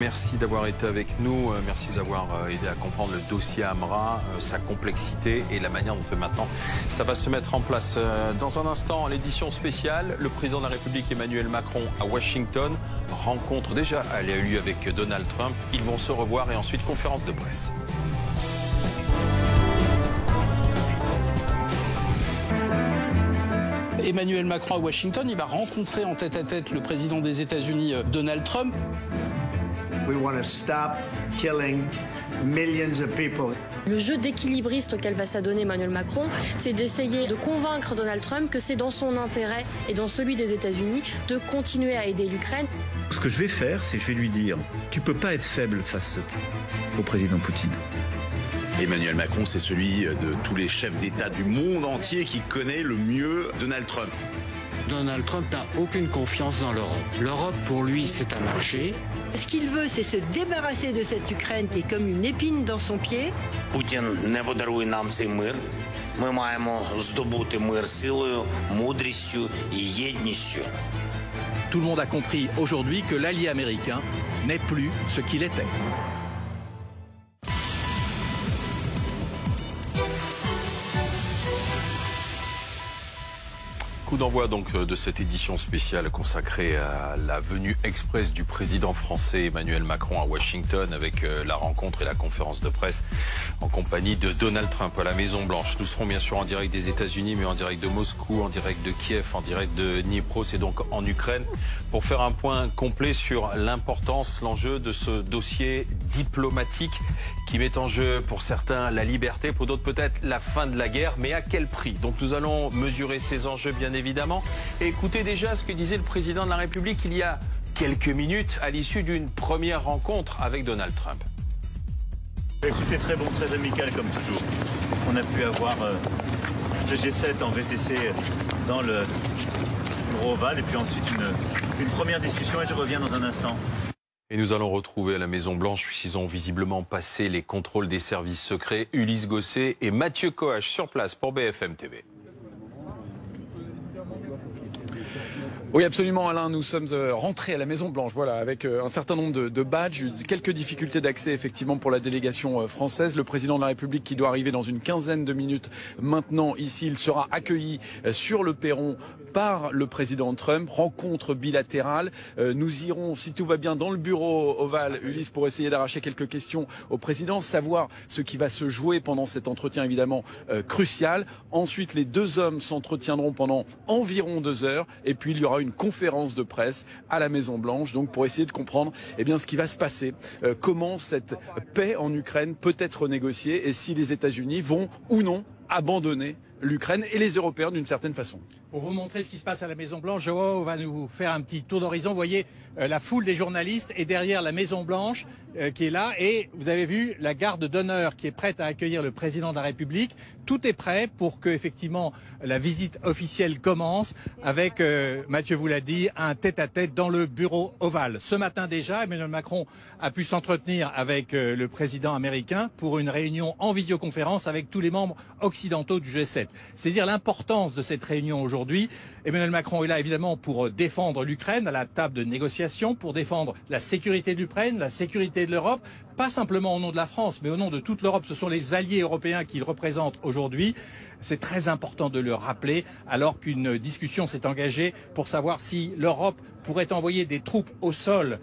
Merci d'avoir été avec nous, merci d'avoir aidé à comprendre le dossier Amra, sa complexité et la manière dont maintenant ça va se mettre en place. Dans un instant, l'édition spéciale, le président de la République Emmanuel Macron à Washington, rencontre déjà, elle a eu lieu avec Donald Trump, ils vont se revoir et ensuite conférence de presse. Emmanuel Macron à Washington, il va rencontrer en tête-à-tête le président des États-Unis, Donald Trump. We want to stop killing millions of people. Le jeu d'équilibriste auquel va s'adonner Emmanuel Macron, c'est d'essayer de convaincre Donald Trump que c'est dans son intérêt et dans celui des États-Unis de continuer à aider l'Ukraine. Ce que je vais faire, c'est que je vais lui dire « Tu peux pas être faible face au président Poutine ». Emmanuel Macron, c'est celui de tous les chefs d'État du monde entier qui connaît le mieux Donald Trump. Donald Trump n'a aucune confiance dans l'Europe. L'Europe, pour lui, c'est un marché. Ce qu'il veut, c'est se débarrasser de cette Ukraine qui est comme une épine dans son pied. Путін не подарує нам цей мир. Ми маємо здобути мир силою, мудрістю і єдністю. Tout le monde a compris aujourd'hui que l'allié américain n'est plus ce qu'il était. Coup d'envoi donc de cette édition spéciale consacrée à la venue express du président français Emmanuel Macron à Washington avec la rencontre et la conférence de presse en compagnie de Donald Trump à la Maison Blanche. Nous serons bien sûr en direct des États-Unis, mais en direct de Moscou, en direct de Kiev, en direct de Dnipro, c'est donc en Ukraine, pour faire un point complet sur l'importance, l'enjeu de ce dossier diplomatique qui met en jeu pour certains la liberté, pour d'autres peut-être la fin de la guerre, mais à quel prix? Donc nous allons mesurer ces enjeux bien évidemment. Et écoutez déjà ce que disait le président de la République il y a quelques minutes à l'issue d'une première rencontre avec Donald Trump. Écoutez, très bon, très amical comme toujours. On a pu avoir ce G7 en VTC dans le bureau ovale et puis ensuite une première discussion et je reviens dans un instant. Et nous allons retrouver à la Maison-Blanche, puisqu'ils ont visiblement passé les contrôles des services secrets, Ulysse Gosset et Mathieu Coach sur place pour BFM TV. Oui, absolument, Alain. Nous sommes rentrés à la Maison-Blanche, voilà, avec un certain nombre de badges, quelques difficultés d'accès effectivement pour la délégation française. Le président de la République qui doit arriver dans une quinzaine de minutes maintenant ici, il sera accueilli sur le perron par le président Trump. Rencontre bilatérale. Nous irons, si tout va bien, dans le bureau ovale, Ulysse, pour essayer d'arracher quelques questions au président, savoir ce qui va se jouer pendant cet entretien évidemment crucial. Ensuite, les deux hommes s'entretiendront pendant environ 2 heures et puis il y aura une conférence de presse à la Maison Blanche, donc pour essayer de comprendre ce qui va se passer, comment cette paix en Ukraine peut être négociée et si les États-Unis vont ou non abandonner l'Ukraine et les Européens d'une certaine façon. Pour vous montrer ce qui se passe à la Maison Blanche, Joao va nous faire un petit tour d'horizon. Vous voyez la foule des journalistes et derrière la Maison Blanche qui est là. Et vous avez vu la garde d'honneur qui est prête à accueillir le président de la République. Tout est prêt pour que effectivement la visite officielle commence avec, Mathieu vous l'a dit, un tête-à-tête dans le bureau ovale. Ce matin déjà, Emmanuel Macron a pu s'entretenir avec le président américain pour une réunion en vidéoconférence avec tous les membres occidentaux du G7. C'est dire l'importance de cette réunion aujourd'hui. Emmanuel Macron est là évidemment pour défendre l'Ukraine à la table de négociation, pour défendre la sécurité de l'Ukraine, la sécurité de l'Europe, pas simplement au nom de la France, mais au nom de toute l'Europe. Ce sont les alliés européens qu'il représente aujourd'hui. C'est très important de le rappeler, alors qu'une discussion s'est engagée pour savoir si l'Europe pourrait envoyer des troupes au sol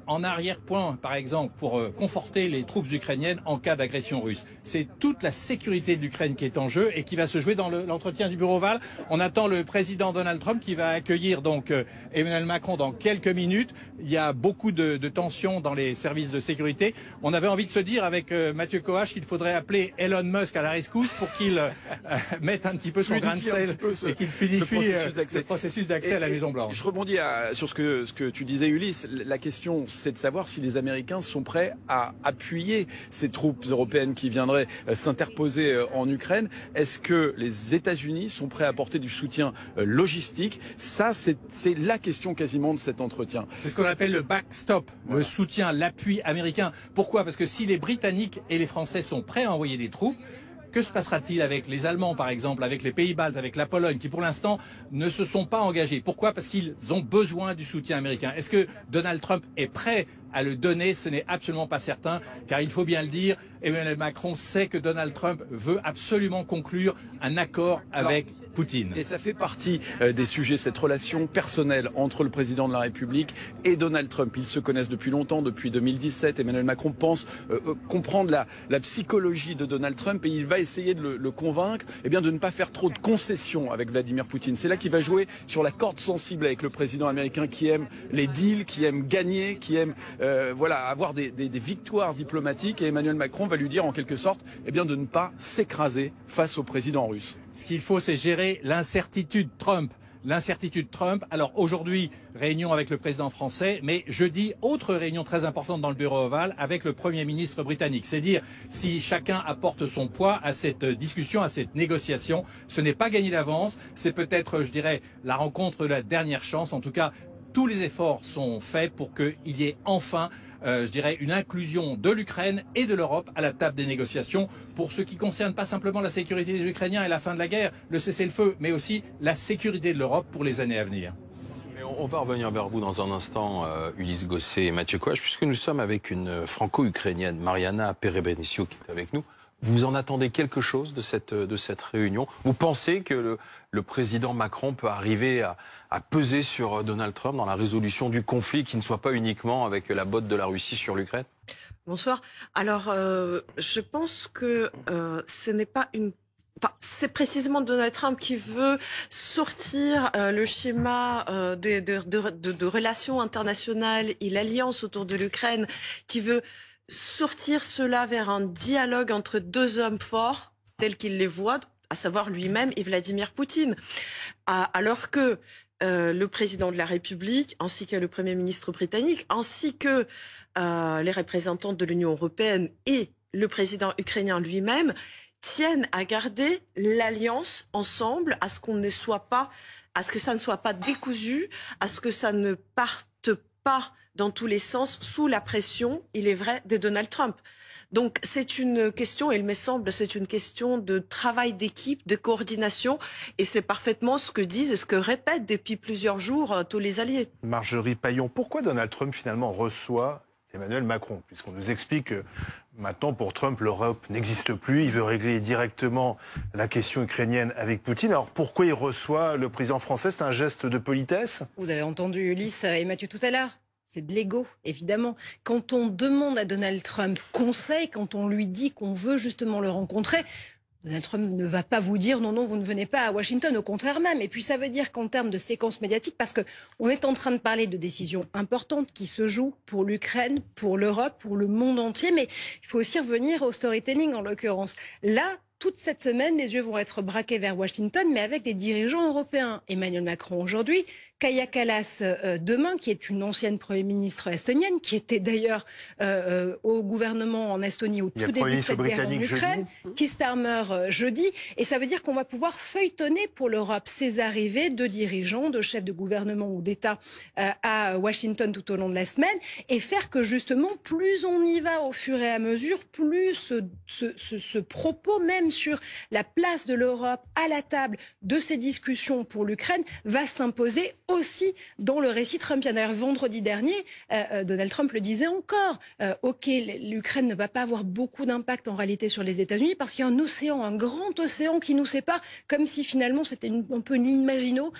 en arrière-point, par exemple, pour conforter les troupes ukrainiennes en cas d'agression russe. C'est toute la sécurité de l'Ukraine qui est en jeu et qui va se jouer dans l'entretien du bureau ovale. On attend le président Donald Trump qui va accueillir donc Emmanuel Macron dans quelques minutes. Il y a beaucoup de tensions dans les services de sécurité. On avait envie de se dire avec Mathieu Coach qu'il faudrait appeler Elon Musk à la rescousse pour qu'il mette un petit peu son grain de sel et qu'il fluidifie le processus d'accès à la Maison Blanche. Je rebondis sur ce que tu disais, Ulysse. La question, c'est de savoir si les Américains sont prêts à appuyer ces troupes européennes qui viendraient s'interposer en Ukraine. Est-ce que les États-Unis sont prêts à apporter du soutien logistique? Ça, c'est la question quasiment de cet entretien. C'est ce qu'on appelle le backstop, voilà. Le soutien, l'appui américain. Pourquoi? Parce que si les Britanniques et les Français sont prêts à envoyer des troupes, que se passera-t-il avec les Allemands, par exemple, avec les Pays-Baltes, avec la Pologne, qui pour l'instant ne se sont pas engagés? Pourquoi? Parce qu'ils ont besoin du soutien américain. Est-ce que Donald Trump est prêt à le donner, ce n'est absolument pas certain, car il faut bien le dire, Emmanuel Macron sait que Donald Trump veut absolument conclure un accord avec Poutine. Et ça fait partie des sujets, cette relation personnelle entre le président de la République et Donald Trump. Ils se connaissent depuis longtemps, depuis 2017. Emmanuel Macron pense comprendre la psychologie de Donald Trump et il va essayer de le convaincre de ne pas faire trop de concessions avec Vladimir Poutine. C'est là qu'il va jouer sur la corde sensible avec le président américain qui aime les deals, qui aime gagner, qui aime avoir des victoires diplomatiques. Et Emmanuel Macron va lui dire en quelque sorte de ne pas s'écraser face au président russe. Ce qu'il faut, c'est gérer l'incertitude Trump. L'incertitude Trump. Alors aujourd'hui, réunion avec le président français, mais jeudi, autre réunion très importante dans le bureau ovale avec le Premier ministre britannique. C'est dire si chacun apporte son poids à cette discussion, à cette négociation. Ce n'est pas gagné d'avance, c'est peut-être, je dirais, la rencontre de la dernière chance. En tout cas, tous les efforts sont faits pour qu'il y ait enfin, une inclusion de l'Ukraine et de l'Europe à la table des négociations pour ce qui concerne pas simplement la sécurité des Ukrainiens et la fin de la guerre, le cessez-le-feu, mais aussi la sécurité de l'Europe pour les années à venir. On va revenir vers vous dans un instant, Ulysse Gosset et Mathieu Koch, puisque nous sommes avec une franco-ukrainienne, Mariana Perebenicio, qui est avec nous. Vous en attendez quelque chose de cette réunion? Vous pensez que le président Macron peut arriver à peser sur Donald Trump dans la résolution du conflit, qui ne soit pas uniquement avec la botte de la Russie sur l'Ukraine? Bonsoir. Alors, je pense que ce n'est pas une... Enfin, c'est précisément Donald Trump qui veut sortir le schéma de relations internationales et l'alliance autour de l'Ukraine, qui veut sortir cela vers un dialogue entre deux hommes forts, tels qu'il les voit, à savoir lui-même et Vladimir Poutine. Alors que le président de la République, ainsi que le Premier ministre britannique, ainsi que les représentants de l'Union européenne et le président ukrainien lui-même, tiennent à garder l'alliance ensemble, à ce qu'on ne soit pas, à ce que ça ne soit pas décousu, à ce que ça ne parte pas dans tous les sens sous la pression, il est vrai, de Donald Trump. Donc c'est une question, il me semble, c'est une question de travail d'équipe, de coordination, et c'est parfaitement ce que disent et ce que répètent depuis plusieurs jours tous les alliés. Marjorie Paillon, pourquoi Donald Trump finalement reçoit Emmanuel Macron? Puisqu'on nous explique que maintenant pour Trump l'Europe n'existe plus, il veut régler directement la question ukrainienne avec Poutine. Alors pourquoi il reçoit le président français? C'est un geste de politesse? Vous avez entendu Ulysse et Mathieu tout à l'heure. C'est de l'ego, évidemment. Quand on demande à Donald Trump conseil, quand on lui dit qu'on veut justement le rencontrer, Donald Trump ne va pas vous dire non, non, vous ne venez pas à Washington, au contraire même. Et puis ça veut dire qu'en termes de séquence médiatique, parce qu'on est en train de parler de décisions importantes qui se jouent pour l'Ukraine, pour l'Europe, pour le monde entier, mais il faut aussi revenir au storytelling en l'occurrence. Là, toute cette semaine, les yeux vont être braqués vers Washington, mais avec des dirigeants européens. Emmanuel Macron aujourd'hui, Kaja Kallas demain, qui est une ancienne Premier ministre estonienne, qui était d'ailleurs au gouvernement en Estonie au tout début de cette guerre en Ukraine, Keir Starmer jeudi. Et ça veut dire qu'on va pouvoir feuilletonner pour l'Europe ces arrivées de dirigeants, de chefs de gouvernement ou d'État à Washington tout au long de la semaine, et faire que justement, plus on y va au fur et à mesure, plus ce propos même sur la place de l'Europe à la table de ces discussions pour l'Ukraine va s'imposer aussi dans le récit trumpien. D'ailleurs, vendredi dernier, Donald Trump le disait encore. Ok, l'Ukraine ne va pas avoir beaucoup d'impact en réalité sur les États-Unis parce qu'il y a un océan, un grand océan qui nous sépare, comme si finalement c'était un peu une ligne Maginot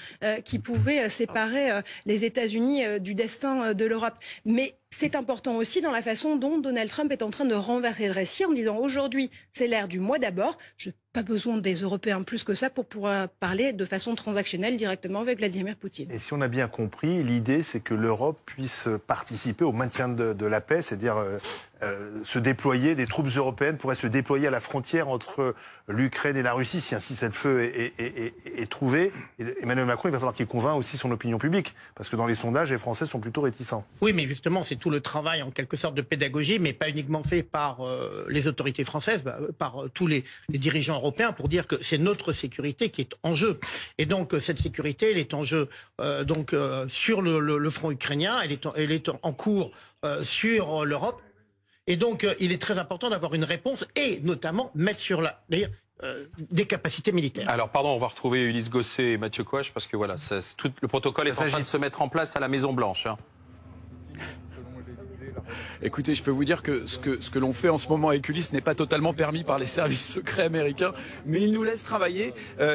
qui pouvait séparer les États-Unis du destin de l'Europe. Mais c'est important aussi dans la façon dont Donald Trump est en train de renverser le récit en disant aujourd'hui, c'est l'ère du moi d'abord. Je n'ai pas besoin des Européens plus que ça pour pouvoir parler de façon transactionnelle directement avec Vladimir Poutine. Et si on a bien compris, l'idée c'est que l'Europe puisse participer au maintien de la paix, c'est-à-dire se déployer, des troupes européennes pourraient se déployer à la frontière entre l'Ukraine et la Russie si un cessez-le-feu est trouvé. Et Emmanuel Macron, il va falloir qu'il convainc aussi son opinion publique, parce que dans les sondages, les Français sont plutôt réticents. Oui, mais justement, c'est tout le travail en quelque sorte de pédagogie, mais pas uniquement fait par les autorités françaises, par tous les dirigeants européens, pour dire que c'est notre sécurité qui est en jeu. Et donc cette sécurité, elle est en jeu sur le front ukrainien, elle est en cours sur l'Europe. Et donc il est très important d'avoir une réponse et notamment mettre sur des capacités militaires. Alors pardon, on va retrouver Ulysse Gosset et Mathieu Koch parce que voilà, tout le protocole est en train de se mettre en place à la Maison Blanche. Écoutez, je peux vous dire que ce que l'on fait en ce moment avec Ulysse n'est pas totalement permis par les services secrets américains, mais ils nous laissent travailler.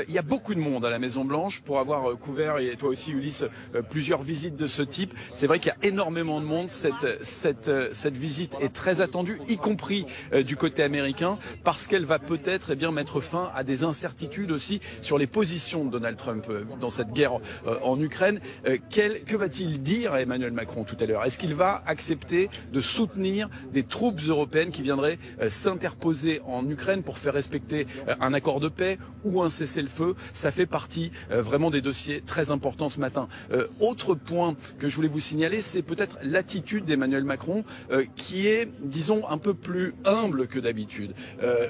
Il y a beaucoup de monde à la Maison-Blanche pour avoir couvert, et toi aussi Ulysse, plusieurs visites de ce type. C'est vrai qu'il y a énormément de monde. Cette visite est très attendue, y compris du côté américain, parce qu'elle va peut-être mettre fin à des incertitudes aussi sur les positions de Donald Trump dans cette guerre en Ukraine. Que va-t-il dire à Emmanuel Macron tout à l'heure? Est-ce qu'il va accepter de soutenir des troupes européennes qui viendraient s'interposer en Ukraine pour faire respecter un accord de paix ou un cessez-le-feu? Ça fait partie vraiment des dossiers très importants ce matin. Autre point que je voulais vous signaler, c'est peut-être l'attitude d'Emmanuel Macron qui est, disons, un peu plus humble que d'habitude.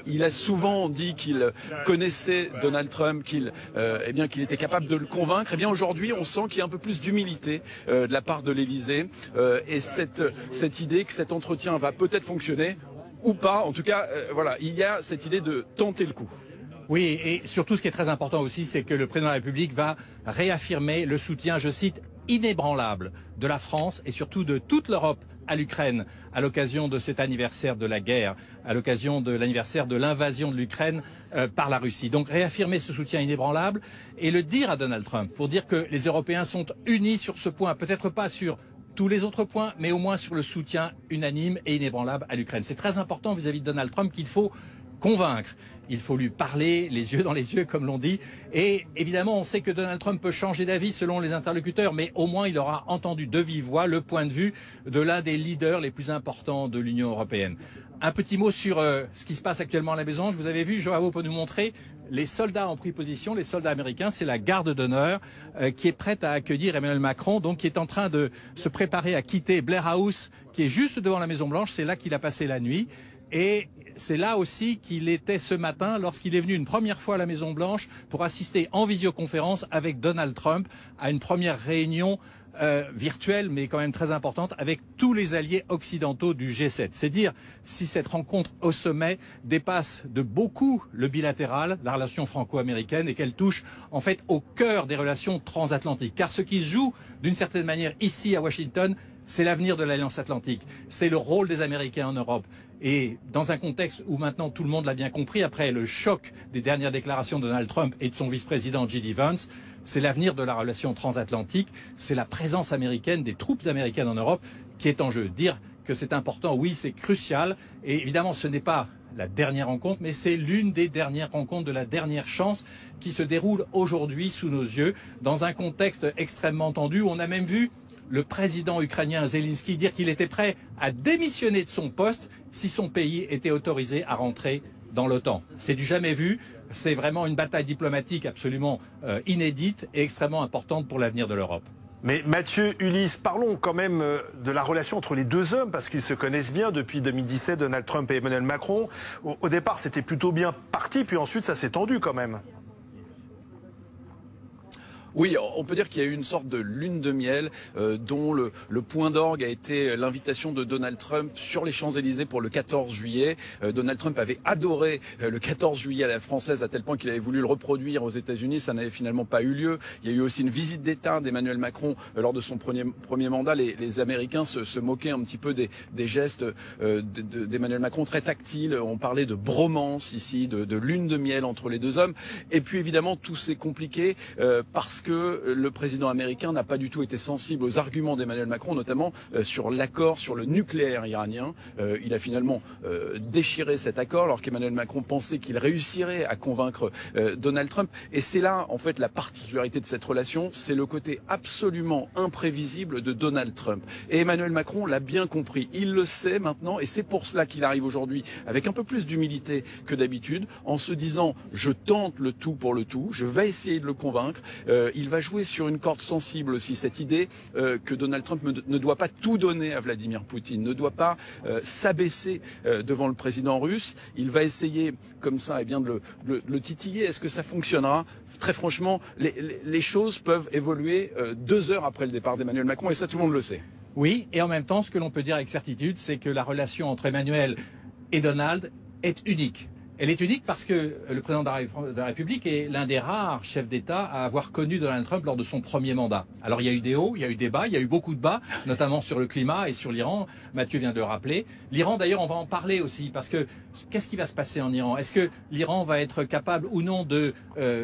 Il a souvent dit qu'il connaissait Donald Trump, qu'il était capable de le convaincre. Eh bien aujourd'hui, on sent qu'il y a un peu plus d'humilité de la part de l'Élysée et cette idée que cet entretien va peut-être fonctionner ou pas. En tout cas, voilà, il y a cette idée de tenter le coup. Oui, et surtout ce qui est très important aussi, c'est que le président de la République va réaffirmer le soutien, je cite, inébranlable de la France et surtout de toute l'Europe à l'Ukraine à l'occasion de cet anniversaire de la guerre, à l'occasion de l'anniversaire de l'invasion de l'Ukraine par la Russie. Donc réaffirmer ce soutien inébranlable et le dire à Donald Trump pour dire que les Européens sont unis sur ce point, peut-être pas sur tous les autres points, mais au moins sur le soutien unanime et inébranlable à l'Ukraine. C'est très important vis-à-vis de Donald Trump qu'il faut convaincre. Il faut lui parler les yeux dans les yeux, comme l'on dit. Et évidemment, on sait que Donald Trump peut changer d'avis selon les interlocuteurs, mais au moins il aura entendu de vive voix le point de vue de l'un des leaders les plus importants de l'Union européenne. Un petit mot sur ce qui se passe actuellement à la maison. Je vous avais vu, Joao peut nous montrer, les soldats ont pris position, les soldats américains, c'est la garde d'honneur qui est prête à accueillir Emmanuel Macron, donc qui est en train de se préparer à quitter Blair House, qui est juste devant la Maison-Blanche. C'est là qu'il a passé la nuit. Et c'est là aussi qu'il était ce matin lorsqu'il est venu une première fois à la Maison-Blanche pour assister en visioconférence avec Donald Trump à une première réunion virtuelle mais quand même très importante avec tous les alliés occidentaux du G7. C'est dire si cette rencontre au sommet dépasse de beaucoup le bilatéral, la relation franco-américaine, et qu'elle touche en fait au cœur des relations transatlantiques. Car ce qui se joue d'une certaine manière ici à Washington, c'est l'avenir de l'Alliance Atlantique, c'est le rôle des Américains en Europe. Et dans un contexte où maintenant tout le monde l'a bien compris, après le choc des dernières déclarations de Donald Trump et de son vice-président J.D. Vance, c'est l'avenir de la relation transatlantique, c'est la présence américaine, des troupes américaines en Europe qui est en jeu. Dire que c'est important, oui, c'est crucial. Et évidemment, ce n'est pas la dernière rencontre, mais c'est l'une des dernières rencontres de la dernière chance qui se déroule aujourd'hui sous nos yeux, dans un contexte extrêmement tendu où on a même vu le président ukrainien Zelensky dire qu'il était prêt à démissionner de son poste si son pays était autorisé à rentrer dans l'OTAN. C'est du jamais vu. C'est vraiment une bataille diplomatique absolument inédite et extrêmement importante pour l'avenir de l'Europe. Mais Mathieu, Ulysse, parlons quand même de la relation entre les deux hommes, parce qu'ils se connaissent bien depuis 2017, Donald Trump et Emmanuel Macron. Au départ, c'était plutôt bien parti, puis ensuite, ça s'est tendu quand même. Oui, on peut dire qu'il y a eu une sorte de lune de miel dont le point d'orgue a été l'invitation de Donald Trump sur les Champs-Élysées pour le 14 juillet. Donald Trump avait adoré le 14 juillet à la française à tel point qu'il avait voulu le reproduire aux États-Unis. Ça n'avait finalement pas eu lieu. Il y a eu aussi une visite d'État d'Emmanuel Macron lors de son premier mandat. Les Américains se moquaient un petit peu des gestes d'Emmanuel Macron très tactiles. On parlait de bromance ici, de lune de miel entre les deux hommes. Et puis évidemment, tout s'est compliqué parce que le président américain n'a pas du tout été sensible aux arguments d'Emmanuel Macron, notamment sur l'accord sur le nucléaire iranien. Il a finalement déchiré cet accord alors qu'Emmanuel Macron pensait qu'il réussirait à convaincre Donald Trump. Et c'est là, en fait, la particularité de cette relation, c'est le côté absolument imprévisible de Donald Trump. Et Emmanuel Macron l'a bien compris. Il le sait maintenant et c'est pour cela qu'il arrive aujourd'hui avec un peu plus d'humilité que d'habitude, en se disant « je tente le tout pour le tout, je vais essayer de le convaincre ». Il va jouer sur une corde sensible aussi, cette idée que Donald Trump ne doit pas tout donner à Vladimir Poutine, ne doit pas s'abaisser devant le président russe. Il va essayer comme ça de le titiller. Est-ce que ça fonctionnera? Très franchement, les choses peuvent évoluer 2 heures après le départ d'Emmanuel Macron et ça tout le monde le sait. Oui, et en même temps, ce que l'on peut dire avec certitude, c'est que la relation entre Emmanuel et Donald est unique. Elle est unique parce que le président de la République est l'un des rares chefs d'État à avoir connu Donald Trump lors de son premier mandat. Alors il y a eu des hauts, il y a eu des bas, il y a eu beaucoup de bas, notamment sur le climat et sur l'Iran. Mathieu vient de le rappeler. L'Iran, d'ailleurs, on va en parler aussi parce que qu'est-ce qui va se passer en Iran? Est-ce que l'Iran va être capable ou non de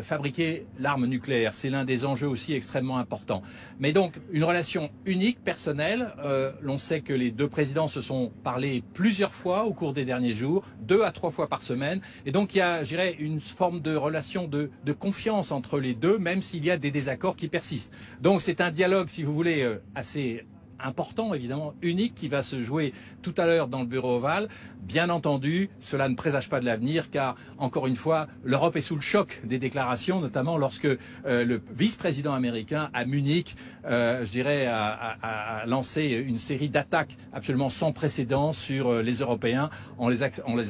fabriquer l'arme nucléaire? C'est l'un des enjeux aussi extrêmement importants. Mais donc, une relation unique, personnelle. L'on sait que les deux présidents se sont parlé plusieurs fois au cours des derniers jours, 2 à 3 fois par semaine. Et donc il y a, je dirais, une forme de relation de confiance entre les deux, même s'il y a des désaccords qui persistent. Donc c'est un dialogue, si vous voulez, assez important, évidemment, unique, qui va se jouer tout à l'heure dans le bureau ovale. Bien entendu, cela ne présage pas de l'avenir, car, encore une fois, l'Europe est sous le choc des déclarations, notamment lorsque le vice-président américain, à Munich, je dirais, a lancé une série d'attaques absolument sans précédent sur les Européens, en les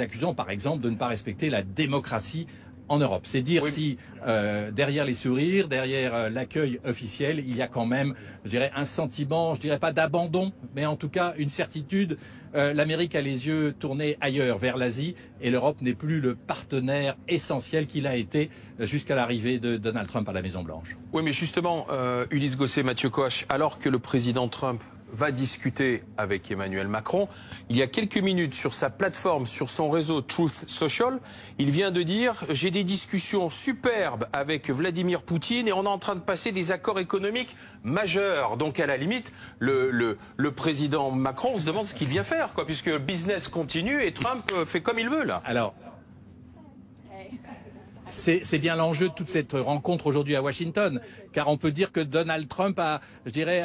accusant, par exemple, de ne pas respecter la démocratie en Europe. C'est dire si derrière les sourires, derrière l'accueil officiel, il y a quand même, je dirais, un sentiment, je dirais pas d'abandon, mais en tout cas une certitude. L'Amérique a les yeux tournés ailleurs, vers l'Asie, et l'Europe n'est plus le partenaire essentiel qu'il a été jusqu'à l'arrivée de Donald Trump à la Maison-Blanche. Oui, mais justement, Ulysse Gosset, Mathieu Koch, alors que le président Trump va discuter avec Emmanuel Macron, il y a quelques minutes sur sa plateforme, sur son réseau Truth Social, il vient de dire « J'ai des discussions superbes avec Vladimir Poutine et on est en train de passer des accords économiques majeurs ». Donc à la limite, le président Macron se demande ce qu'il vient faire, quoi, puisque le business continue et Trump fait comme il veut là. Alors, c'est bien l'enjeu de toute cette rencontre aujourd'hui à Washington, car on peut dire que Donald Trump a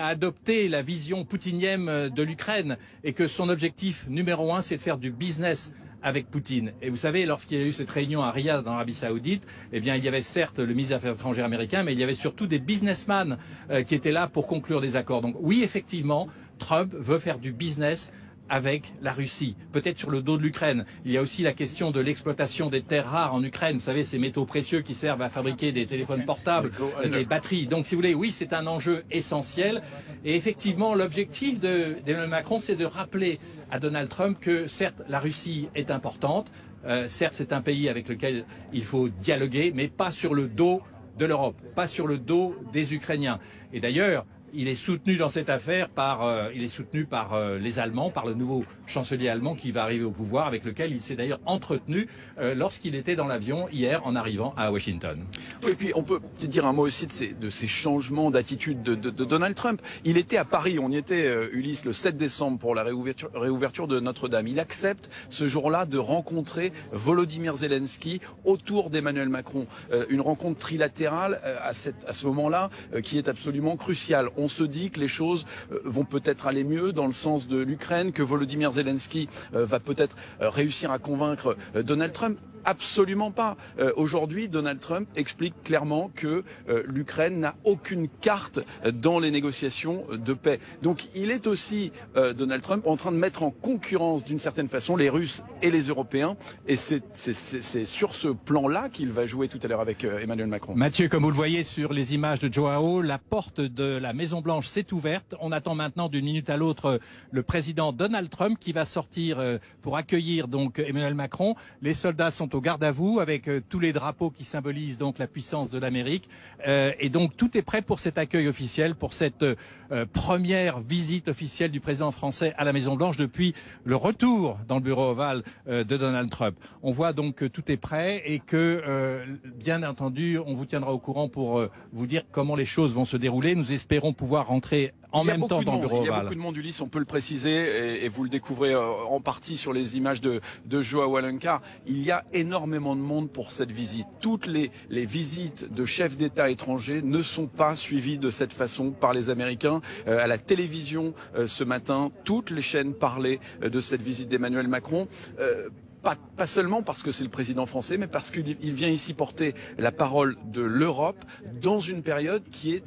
adopté la vision poutinienne de l'Ukraine et que son objectif numéro 1, c'est de faire du business avec Poutine. Et vous savez, lorsqu'il y a eu cette réunion à Riyad, dans l'Arabie Saoudite, eh bien, il y avait certes le ministre des Affaires étrangères américain, mais il y avait surtout des businessmen qui étaient là pour conclure des accords. Donc oui, effectivement, Trump veut faire du business avec la Russie, peut-être sur le dos de l'Ukraine. Il y a aussi la question de l'exploitation des terres rares en Ukraine. Vous savez, ces métaux précieux qui servent à fabriquer des téléphones portables, des batteries. Donc, si vous voulez, oui, c'est un enjeu essentiel. Et effectivement, l'objectif d'Emmanuel Macron, c'est de rappeler à Donald Trump que, certes, la Russie est importante. Certes, c'est un pays avec lequel il faut dialoguer, mais pas sur le dos de l'Europe, pas sur le dos des Ukrainiens. Et d'ailleurs, il est soutenu dans cette affaire par les Allemands, par le nouveau chancelier allemand qui va arriver au pouvoir, avec lequel il s'est d'ailleurs entretenu lorsqu'il était dans l'avion hier en arrivant à Washington. Oui, et puis on peut dire un mot aussi de ces changements d'attitude de Donald Trump. Il était à Paris, on y était, Ulysse, le 7 décembre pour la réouverture de Notre-Dame. Il accepte ce jour-là de rencontrer Volodymyr Zelensky autour d'Emmanuel Macron. Une rencontre trilatérale à ce moment-là qui est absolument cruciale. On se dit que les choses vont peut-être aller mieux dans le sens de l'Ukraine, que Volodymyr Zelensky va peut-être réussir à convaincre Donald Trump. Absolument pas. Aujourd'hui, Donald Trump explique clairement que l'Ukraine n'a aucune carte dans les négociations de paix. Donc il est aussi, Donald Trump, en train de mettre en concurrence d'une certaine façon les Russes et les Européens. Et c'est sur ce plan-là qu'il va jouer tout à l'heure avec Emmanuel Macron. Mathieu, comme vous le voyez sur les images de Joao, la porte de la Maison-Blanche s'est ouverte. On attend maintenant d'une minute à l'autre le président Donald Trump qui va sortir pour accueillir donc Emmanuel Macron. Les soldats sont au garde à vous avec tous les drapeaux qui symbolisent donc la puissance de l'Amérique et donc tout est prêt pour cet accueil officiel, pour cette première visite officielle du président français à la Maison-Blanche depuis le retour dans le bureau ovale de Donald Trump. On voit donc que tout est prêt et que bien entendu on vous tiendra au courant pour vous dire comment les choses vont se dérouler. Nous espérons pouvoir rentrer en même temps dans le bureau ovale. Il y a beaucoup de monde, Ulysse, on peut le préciser, et vous le découvrez en partie sur les images de Joao Alencar. Il y a énormément de monde pour cette visite. Toutes les visites de chefs d'État étrangers ne sont pas suivies de cette façon par les Américains. À la télévision ce matin, toutes les chaînes parlaient de cette visite d'Emmanuel Macron. Pas seulement parce que c'est le président français, mais parce qu'il vient ici porter la parole de l'Europe dans une période qui est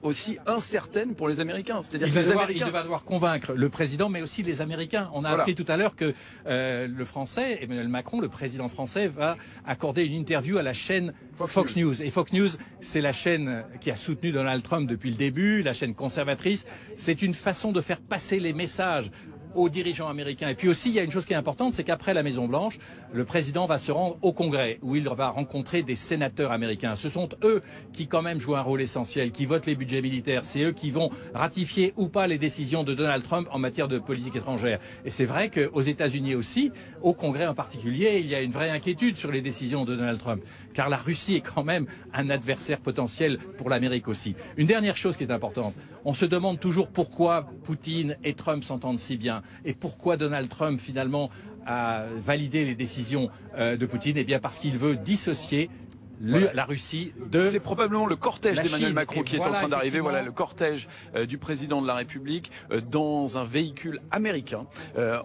aussi incertaine pour les Américains. C'est-à-dire il va devoir convaincre le président, mais aussi les Américains. On a appris tout à l'heure que le français, Emmanuel Macron, le président français, va accorder une interview à la chaîne Fox News. Et Fox News, c'est la chaîne qui a soutenu Donald Trump depuis le début, la chaîne conservatrice. C'est une façon de faire passer les messages aux dirigeants américains. Et puis aussi, il y a une chose qui est importante, c'est qu'après la Maison-Blanche, le président va se rendre au Congrès, où il va rencontrer des sénateurs américains. Ce sont eux qui quand même jouent un rôle essentiel, qui votent les budgets militaires. C'est eux qui vont ratifier ou pas les décisions de Donald Trump en matière de politique étrangère. Et c'est vrai qu'aux États-Unis aussi, au Congrès en particulier, il y a une vraie inquiétude sur les décisions de Donald Trump, car la Russie est quand même un adversaire potentiel pour l'Amérique aussi. Une dernière chose qui est importante, on se demande toujours pourquoi Poutine et Trump s'entendent si bien et pourquoi Donald Trump finalement a validé les décisions de Poutine. Eh bien parce qu'il veut dissocier la Russie de... C'est probablement le cortège d'Emmanuel Macron qui est en train d'arriver. Voilà le cortège du président de la République dans un véhicule américain.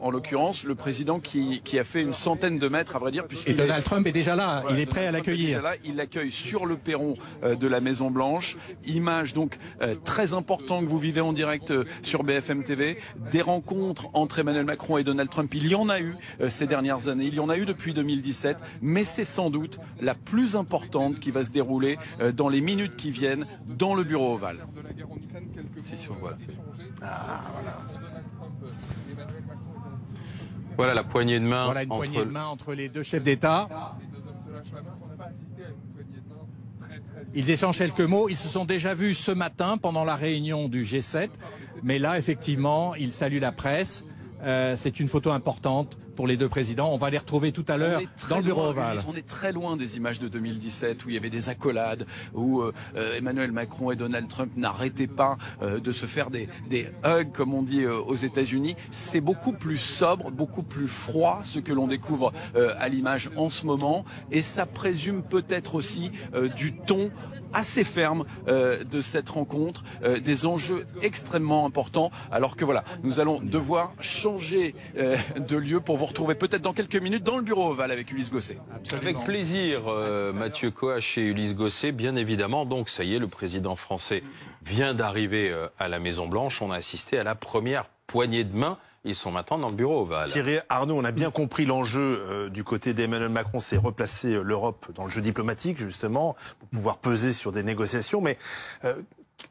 En l'occurrence, le président qui a fait une centaine de mètres, à vrai dire. Et Donald Trump est déjà là, il est prêt à l'accueillir. Il l'accueille sur le perron de la Maison-Blanche. Image donc très importante que vous vivez en direct sur BFM TV. Des rencontres entre Emmanuel Macron et Donald Trump, il y en a eu ces dernières années. Il y en a eu depuis 2017. Mais c'est sans doute la plus importante qui va se dérouler dans les minutes qui viennent dans le bureau ovale. Voilà la poignée de main. Voilà une poignée de main entre les deux chefs d'État. Ils échangent quelques mots. Ils se sont déjà vus ce matin pendant la réunion du G7. Mais là, effectivement, ils saluent la presse. C'est une photo importante pour les deux présidents. On va les retrouver tout à l'heure dans le bureau ovale. On est très loin des images de 2017 où il y avait des accolades, où Emmanuel Macron et Donald Trump n'arrêtaient pas de se faire des hugs, comme on dit aux États-Unis. C'est beaucoup plus sobre, beaucoup plus froid, ce que l'on découvre à l'image en ce moment. Et ça présume peut-être aussi du ton assez ferme de cette rencontre, des enjeux extrêmement importants, alors que voilà, nous allons devoir changer de lieu pour vous retrouver peut-être dans quelques minutes dans le bureau ovale avec Ulysse Gosset. Avec plaisir, Mathieu Coach et Ulysse Gosset, bien évidemment. Donc ça y est, le président français vient d'arriver à la Maison-Blanche. On a assisté à la première poignée de main. Ils sont maintenant dans le bureau ovale. Thierry, Arnaud, on a bien compris l'enjeu du côté d'Emmanuel Macron, c'est replacer l'Europe dans le jeu diplomatique, justement, pour pouvoir peser sur des négociations. Mais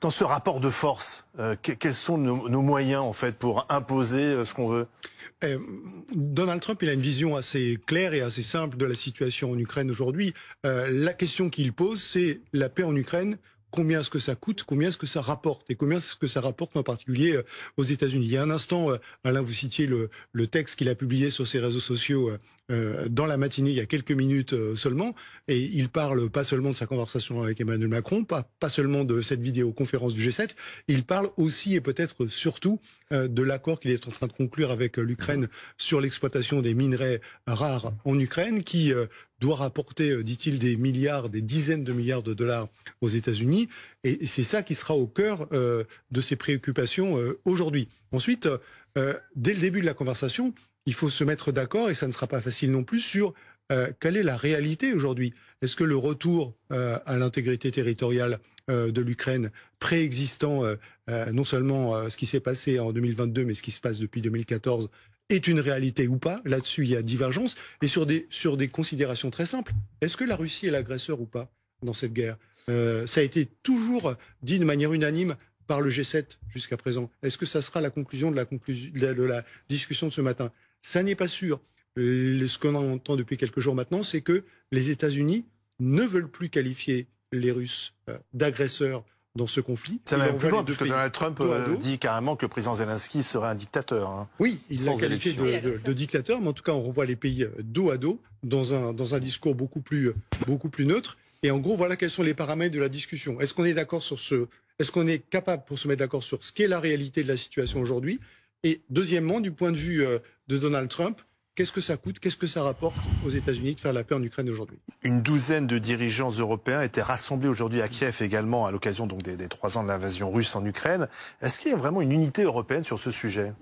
dans ce rapport de force, quels sont nos moyens, en fait, pour imposer ce qu'on veut ? Donald Trump, il a une vision assez claire et assez simple de la situation en Ukraine aujourd'hui. La question qu'il pose, c'est la paix en Ukraine. Combien est-ce que ça coûte? Combien est-ce que ça rapporte? Et combien est-ce que ça rapporte en particulier aux États-Unis? Il y a un instant, Alain, vous citiez le texte qu'il a publié sur ses réseaux sociaux dans la matinée, il y a quelques minutes seulement. Et il parle pas seulement de sa conversation avec Emmanuel Macron, pas seulement de cette vidéoconférence du G7. Il parle aussi et peut-être surtout de l'accord qu'il est en train de conclure avec l'Ukraine sur l'exploitation des minerais rares en Ukraine, qui doit rapporter, dit-il, des milliards, des dizaines de milliards de dollars aux États-Unis. Et c'est ça qui sera au cœur de ses préoccupations aujourd'hui. Ensuite, dès le début de la conversation, il faut se mettre d'accord, et ça ne sera pas facile non plus, sur quelle est la réalité aujourd'hui. Est-ce que le retour à l'intégrité territoriale de l'Ukraine, préexistant non seulement ce qui s'est passé en 2022, mais ce qui se passe depuis 2014, est une réalité ou pas? Là-dessus, il y a divergence. Et sur des considérations très simples, est-ce que la Russie est l'agresseur ou pas dans cette guerre? Ça a été toujours dit de manière unanime par le G7 jusqu'à présent. Est-ce que ça sera la conclusion de la discussion de ce matin? Ça n'est pas sûr. Ce qu'on entend depuis quelques jours maintenant, c'est que les États-Unis ne veulent plus qualifier les Russes d'agresseurs dans ce conflit. Ça va même plus loin, puisque Donald Trump dit carrément que le président Zelensky serait un dictateur. Hein. Oui, il l'a qualifié de dictateur, mais en tout cas, on revoit les pays dos à dos, dans un discours beaucoup plus neutre. Et en gros, voilà quels sont les paramètres de la discussion. Est-ce qu'on est d'accord sur est-ce qu'on est capable pour se mettre d'accord sur ce qu'est la réalité de la situation aujourd'hui? Et deuxièmement, du point de vue de Donald Trump, qu'est-ce que ça coûte, qu'est-ce que ça rapporte aux États-Unis de faire la paix en Ukraine aujourd'hui? Une douzaine de dirigeants européens étaient rassemblés aujourd'hui à Kiev également à l'occasion donc des 3 ans de l'invasion russe en Ukraine. Est-ce qu'il y a vraiment une unité européenne sur ce sujet?